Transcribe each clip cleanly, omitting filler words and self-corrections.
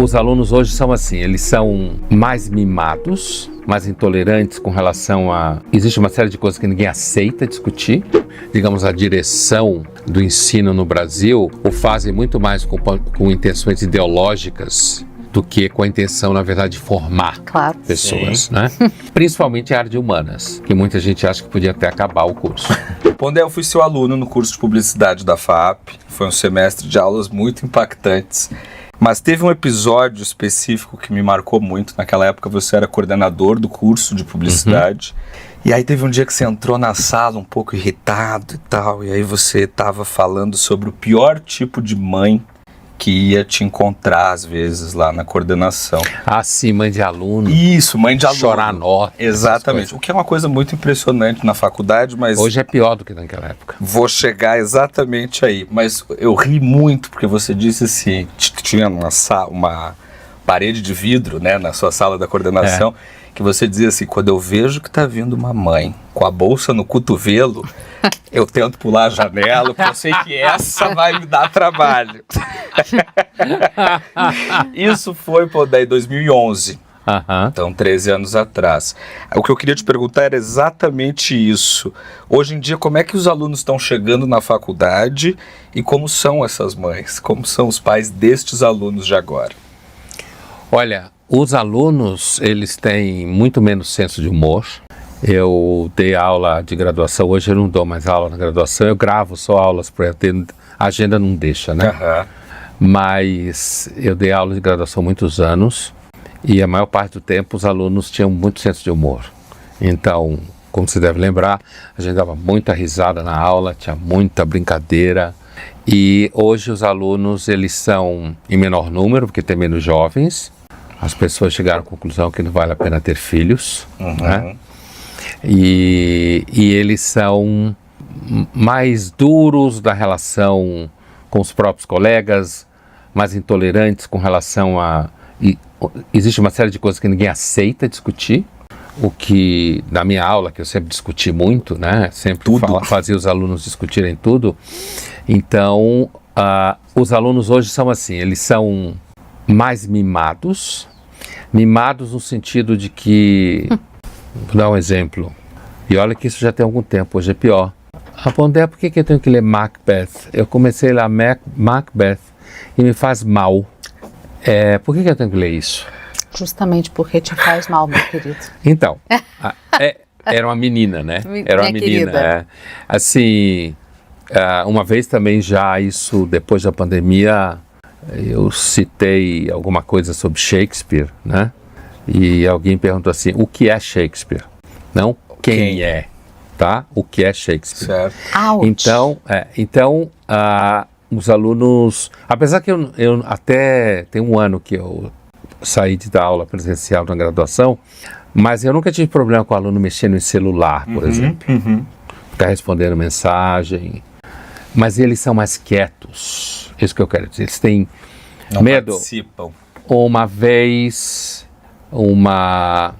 Os alunos hoje são assim, eles são mais mimados, mais intolerantes com relação a... Existe uma série de coisas que ninguém aceita discutir. Digamos, a direção do ensino no Brasil o fazem muito mais com intenções ideológicas do que com a intenção, na verdade, de formar pessoas, né? Principalmente a área de humanas, que muita gente acha que podia até acabar o curso. Pondé, eu fui seu aluno no curso de publicidade da FAAP. Foi um semestre de aulas muito impactantes. Mas teve um episódio específico que me marcou muito. Naquela época você era coordenador do curso de publicidade. E aí teve um dia que você entrou na sala um pouco irritado e tal. E aí você estava falando sobre o pior tipo de mãe que ia te encontrar às vezes lá na coordenação. Ah, sim, mãe de aluno. Isso, mãe de aluno. Chorar nota. Exatamente. O que é uma coisa muito impressionante na faculdade, mas... Hoje é pior do que naquela época. Vou chegar exatamente aí. Mas eu ri muito porque você disse assim, tinha uma parede de vidro, né, na sua sala da coordenação, que você dizia assim, quando eu vejo que tá vindo uma mãe com a bolsa no cotovelo, eu tento pular a janela, porque eu sei que essa vai me dar trabalho. Isso foi, em 2011. Então, 13 anos atrás. O que eu queria te perguntar era exatamente isso. Hoje em dia, como é que os alunos estão chegando na faculdade e como são essas mães? Como são os pais destes alunos de agora? Olha, os alunos, eles têm muito menos senso de humor. Eu dei aula de graduação, hoje eu não dou mais aula na graduação, eu gravo só aulas para eu ter, a agenda não deixa, né? Mas eu dei aula de graduação há muitos anos e a maior parte do tempo os alunos tinham muito senso de humor. Então, como você deve lembrar, a gente dava muita risada na aula, tinha muita brincadeira. E hoje os alunos, eles são em menor número, porque tem menos jovens. As pessoas chegaram à conclusão que não vale a pena ter filhos, né? E eles são mais duros na relação com os próprios colegas, mais intolerantes com relação a... Existe uma série de coisas que ninguém aceita discutir, o que, na minha aula, que eu sempre discuti muito, né? Sempre fazia os alunos discutirem tudo. Então, os alunos hoje são assim, eles são mais mimados no sentido de que... Vou dar um exemplo. E olha que isso já tem algum tempo, hoje é pior. Pondé, por que eu tenho que ler Macbeth? Eu comecei a ler Macbeth e me faz mal. Por que eu tenho que ler isso? Justamente porque te faz mal, meu querido. Então, era uma menina, né? Era uma menina. Assim, uma vez também já isso, depois da pandemia, eu citei alguma coisa sobre Shakespeare, né? E alguém perguntou assim, o que é Shakespeare? Não quem é, tá? O que é Shakespeare? Certo. Então, os alunos... Apesar que eu até tem um ano que eu saí de dar aula presencial na graduação, mas eu nunca tive problema com o aluno mexendo em celular, por exemplo. Ficar respondendo mensagem. Mas eles são mais quietos. Isso que eu quero dizer. Eles têm medo. Participam. Uma vez... A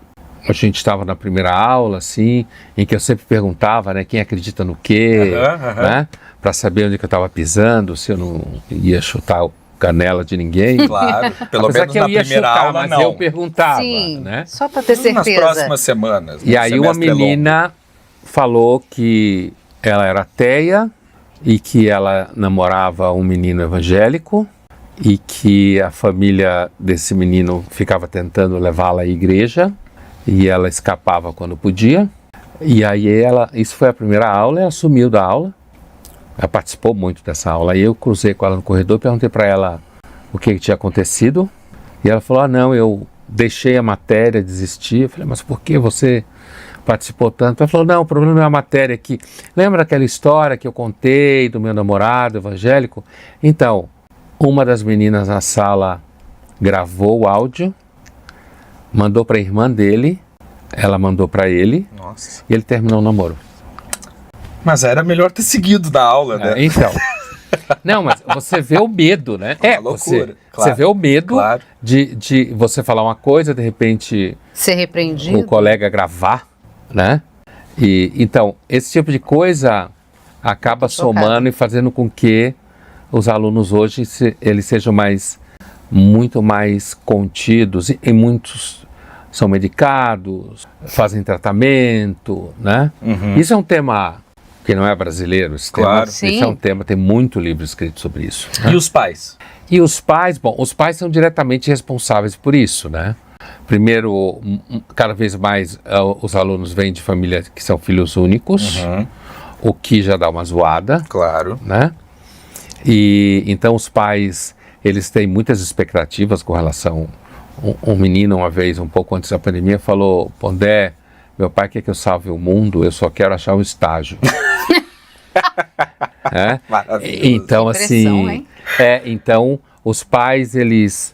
gente estava na primeira aula, assim, em que eu sempre perguntava, né, quem acredita no quê, né, para saber onde que eu estava pisando, se eu não ia chutar o canela de ninguém. Claro, pelo apesar menos que eu na ia primeira chutar, aula, mas não. eu perguntava, Sim, né? só para ter certeza. Nas próximas semanas. E aí uma menina falou que ela era ateia e que ela namorava um menino evangélico, e que a família desse menino ficava tentando levá-la à igreja e ela escapava quando podia. E aí isso foi a primeira aula, ela sumiu da aula, ela participou muito dessa aula. Aí eu cruzei com ela no corredor e perguntei para ela o que tinha acontecido. E ela falou, não, eu deixei a matéria, desisti. Eu falei, mas por que você participou tanto? Ela falou, não, o problema não é a matéria aqui. Lembra aquela história que eu contei do meu namorado evangélico? Então... Uma das meninas na sala gravou o áudio, mandou para a irmã dele, ela mandou para ele. Nossa. E ele terminou o namoro. Mas era melhor ter seguido da aula, né? Então. Não, mas você vê o medo, né? Uma loucura. Você vê o medo de você falar uma coisa, de repente... Ser repreendido. O colega gravar, né? E, então, esse tipo de coisa acaba somando e fazendo com que os alunos hoje eles sejam mais muito mais contidos, e muitos são medicados, fazem tratamento, né? Isso é um tema que não é brasileiro, Claro. Esse é um tema, tem muito livro escrito sobre isso. Né? E os pais? E os pais, bom, os pais são diretamente responsáveis por isso, né? Primeiro, cada vez mais os alunos vêm de famílias que são filhos únicos, o que já dá uma zoada, Claro. né? E então os pais, eles têm muitas expectativas com relação. Um menino uma vez, um pouco antes da pandemia, falou: Pondé, meu pai quer que eu salve o mundo, eu só quero achar um estágio. Maravilhoso. Então, Impressão, assim, hein? então os pais, eles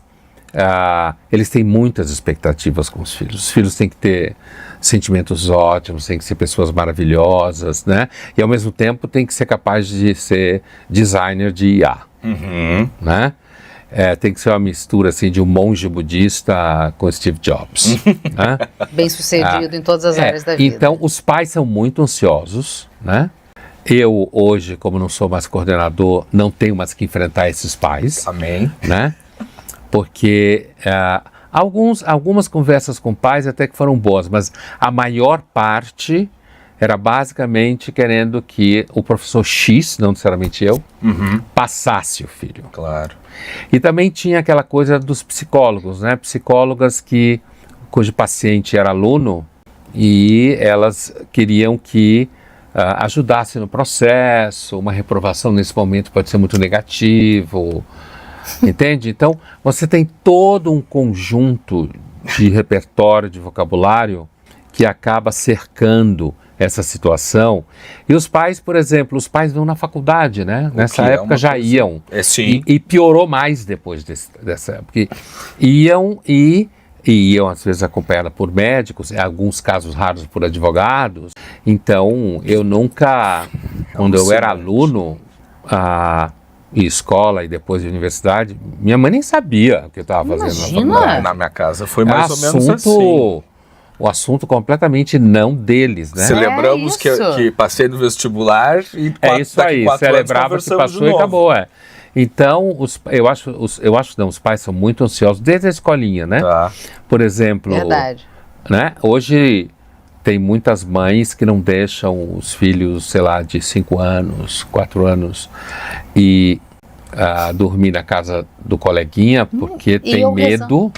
têm muitas expectativas com os filhos. Os filhos têm que ter sentimentos ótimos, têm que ser pessoas maravilhosas, né? E ao mesmo tempo tem que ser capaz de ser designer de IA, né? Tem que ser uma mistura assim de um monge budista com Steve Jobs, né? Bem sucedido em todas as áreas da vida. Então os pais são muito ansiosos, né? Eu hoje, como não sou mais coordenador, não tenho mais que enfrentar esses pais, Amém. né? Porque algumas conversas com pais até que foram boas, mas a maior parte era basicamente querendo que o professor X, não necessariamente eu, passasse o filho. Claro. E também tinha aquela coisa dos psicólogos, né? Psicólogas cujo paciente era aluno e elas queriam que ajudasse no processo. Uma reprovação nesse momento pode ser muito negativo, entende? Então, você tem todo um conjunto de repertório, de vocabulário que acaba cercando essa situação. E os pais, por exemplo, os pais vão na faculdade, né? Nessa época já iam. Sim. E piorou mais depois dessa época. Iam às vezes acompanhada por médicos, em alguns casos raros por advogados. Então, eu nunca, quando eu era aluno, em escola e depois de universidade, minha mãe nem sabia o que eu estava fazendo na Imagina! faculdade. Na minha casa foi mais ou menos assim. O assunto completamente não deles, né? Celebramos que passei no vestibular e É isso aí, celebrava que passou e acabou, Então, os pais são muito ansiosos desde a escolinha, né? Tá. Por exemplo, Verdade. né? Hoje tem muitas mães que não deixam os filhos, sei lá, de 5 anos, 4 anos e dormir na casa do coleguinha porque tem medo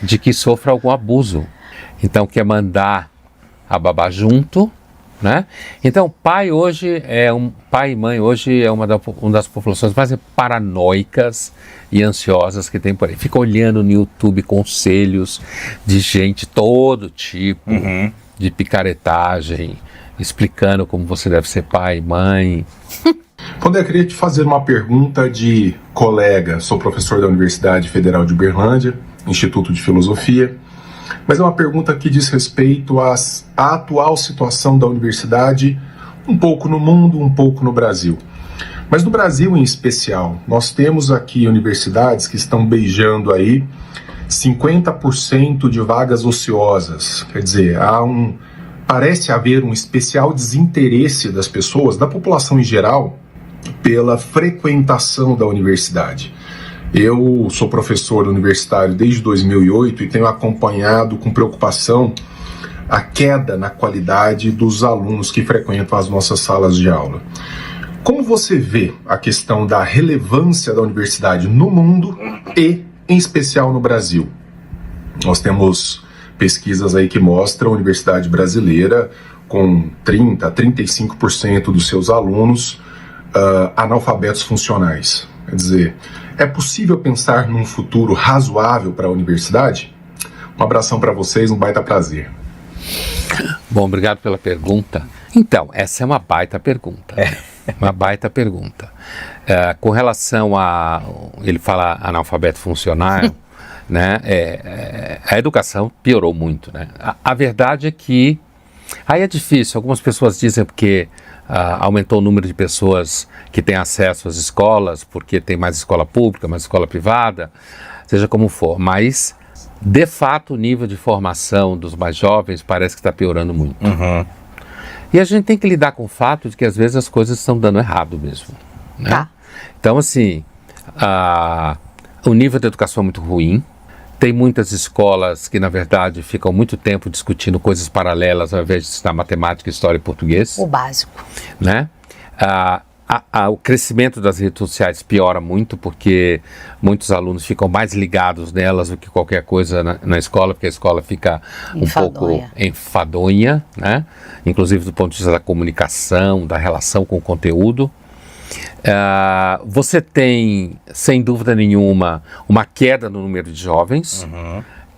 de que sofra algum abuso. Então quer mandar a babá junto, né? Então pai e mãe hoje é uma das populações mais paranoicas e ansiosas que tem por aí. Fica olhando no YouTube conselhos de gente todo tipo, de picaretagem, explicando como você deve ser pai e mãe. Pondé, eu queria te fazer uma pergunta de colega. Sou professor da Universidade Federal de Uberlândia, Instituto de Filosofia. Mas é uma pergunta que diz respeito à atual situação da universidade, um pouco no mundo, um pouco no Brasil. Mas no Brasil em especial, nós temos aqui universidades que estão beijando aí 50% de vagas ociosas. Quer dizer, parece haver um especial desinteresse das pessoas, da população em geral, pela frequentação da universidade. Eu sou professor universitário desde 2008 e tenho acompanhado com preocupação a queda na qualidade dos alunos que frequentam as nossas salas de aula. Como você vê a questão da relevância da universidade no mundo e, em especial, no Brasil? Nós temos pesquisas aí que mostram a universidade brasileira com 30% a 35% dos seus alunos analfabetos funcionais. Quer dizer, é possível pensar num futuro razoável para a universidade? Um abração para vocês, um baita prazer. Bom, obrigado pela pergunta. Então, essa é uma baita pergunta. Uma baita pergunta. Com relação ele fala analfabeto funcional, né? A educação piorou muito, né? A verdade é que aí é difícil. Algumas pessoas dizem porque aumentou o número de pessoas que têm acesso às escolas, porque tem mais escola pública, mais escola privada, seja como for. Mas, de fato, o nível de formação dos mais jovens parece que está piorando muito. E a gente tem que lidar com o fato de que, às vezes, as coisas estão dando errado mesmo. Né? Tá. Então, assim, o nível da educação é muito ruim. Tem muitas escolas que, na verdade, ficam muito tempo discutindo coisas paralelas ao invés de ensinar matemática, história e português. O básico. Né? O crescimento das redes sociais piora muito porque muitos alunos ficam mais ligados nelas do que qualquer coisa na escola, porque a escola fica um pouco enfadonha, né? Inclusive do ponto de vista da comunicação, da relação com o conteúdo. Você tem, sem dúvida nenhuma, uma queda no número de jovens,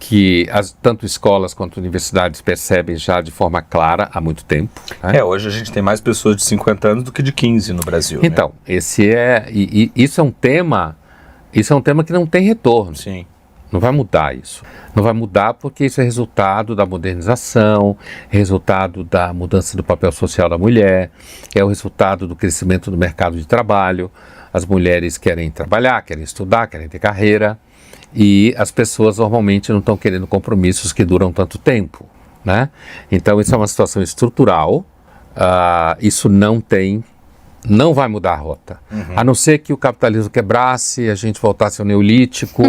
que tanto escolas quanto universidades percebem já de forma clara há muito tempo. Né? Hoje a gente tem mais pessoas de 50 anos do que de 15 no Brasil. Então, né? Isso é um tema que não tem retorno. Sim. Não vai mudar isso. Não vai mudar porque isso é resultado da modernização, resultado da mudança do papel social da mulher, é o resultado do crescimento do mercado de trabalho. As mulheres querem trabalhar, querem estudar, querem ter carreira, e as pessoas normalmente não estão querendo compromissos que duram tanto tempo, né? Então isso é uma situação estrutural, isso não vai mudar a rota, a não ser que o capitalismo quebrasse, a gente voltasse ao neolítico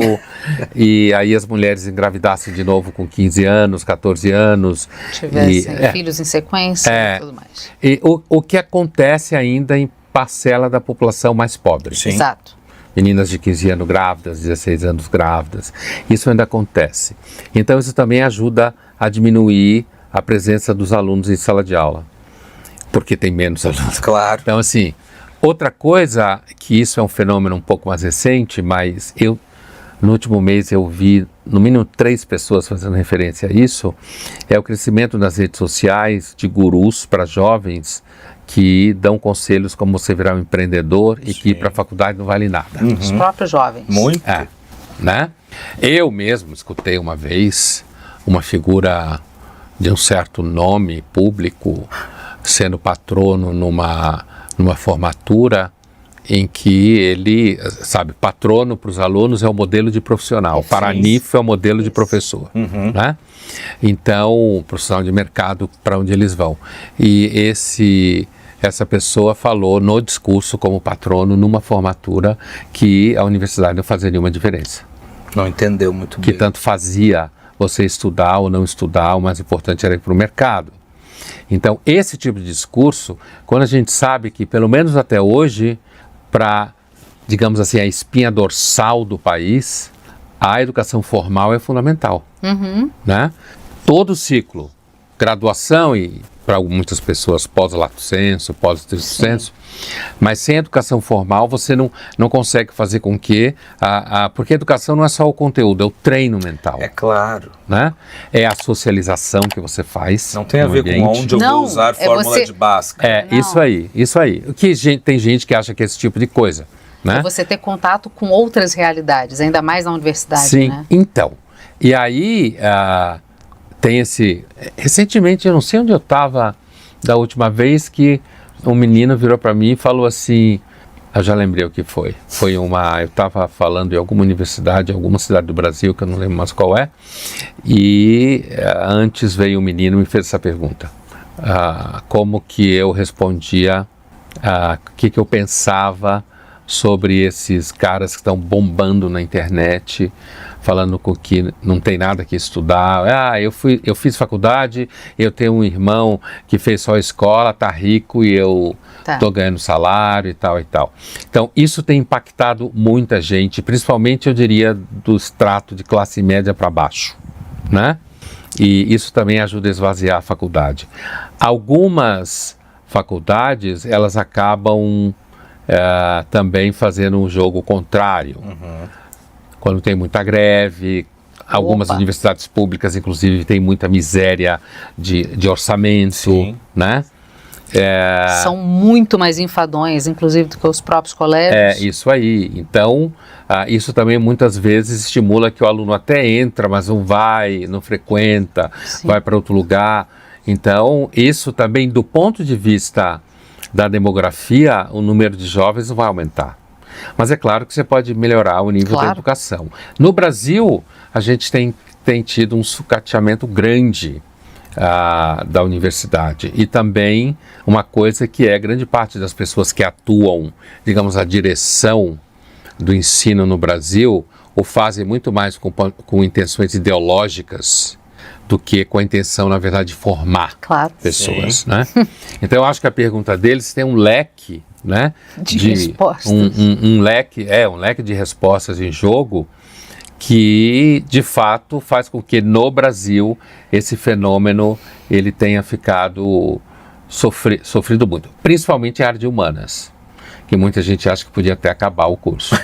e aí as mulheres engravidassem de novo com 15 anos, 14 anos. Tivessem filhos em sequência e tudo mais. E o que acontece ainda em parcela da população mais pobre. Sim. Exato. Meninas de 15 anos grávidas, 16 anos grávidas, isso ainda acontece. Então isso também ajuda a diminuir a presença dos alunos em sala de aula, porque tem menos alunos. Claro. Então assim, outra coisa, que isso é um fenômeno um pouco mais recente, mas no último mês eu vi no mínimo 3 pessoas fazendo referência a isso, é o crescimento nas redes sociais de gurus para jovens que dão conselhos como você virar um empreendedor e que ir para a faculdade não vale nada. Os próprios jovens. Muito. Né? Eu mesmo escutei uma vez uma figura de um certo nome público sendo patrono numa formatura em que ele, patrono para os alunos é o modelo de profissional, Paranif é o modelo de professor, né? Então, profissional de mercado para onde eles vão. E essa pessoa falou no discurso como patrono numa formatura que a universidade não fazia nenhuma diferença. Não entendeu muito bem. Que tanto fazia você estudar ou não estudar, o mais importante era ir para o mercado. Então, esse tipo de discurso, quando a gente sabe que, pelo menos até hoje, para, digamos assim, a espinha dorsal do país, a educação formal é fundamental. Né? Todo o ciclo, graduação e, para muitas pessoas, pós-lato sensu, pós-estrito sensu, mas sem educação formal você não consegue fazer com que, porque a educação não é só o conteúdo, é o treino mental. É claro. Né? É a socialização que você faz. Não tem a ver com onde eu vou usar fórmula de Bhaskara. Isso aí. Tem gente que acha que é esse tipo de coisa. Né? É você ter contato com outras realidades, ainda mais na universidade. Sim, né? Então. E aí tem recentemente, eu não sei onde eu estava da última vez, que um menino virou para mim e falou assim, eu já lembrei o que foi. Eu estava falando em alguma universidade, em alguma cidade do Brasil, que eu não lembro mais qual é, e antes veio um menino e me fez essa pergunta. Como que eu respondia, o que eu pensava sobre esses caras que estão bombando na internet, falando com que não tem nada que estudar. Eu fiz faculdade, eu tenho um irmão que fez só escola, tá rico e eu tô ganhando salário e tal e tal. Então, isso tem impactado muita gente, principalmente, eu diria, do extrato de classe média para baixo, né? E isso também ajuda a esvaziar a faculdade. Algumas faculdades, elas acabam também fazendo um jogo contrário. Quando tem muita greve, algumas universidades públicas, inclusive, têm muita miséria de orçamento. Sim. Né? São muito mais enfadões, inclusive, do que os próprios colégios. Isso aí. Então, isso também muitas vezes estimula que o aluno até entra, mas não vai, não frequenta, vai para outro lugar. Então, isso também, do ponto de vista da demografia, o número de jovens não vai aumentar. Mas é claro que você pode melhorar o nível da educação. No Brasil, a gente tem tido um sucateamento grande da universidade. E também uma coisa que grande parte das pessoas que atuam, digamos, a direção do ensino no Brasil, o fazem muito mais com intenções ideológicas do que com a intenção, na verdade, de formar pessoas, né? Então, eu acho que a pergunta deles tem um leque, né, de respostas. Um leque de respostas em jogo que, de fato, faz com que no Brasil esse fenômeno ele tenha ficado sofrido muito, principalmente em área de humanas, que muita gente acha que podia até acabar o curso.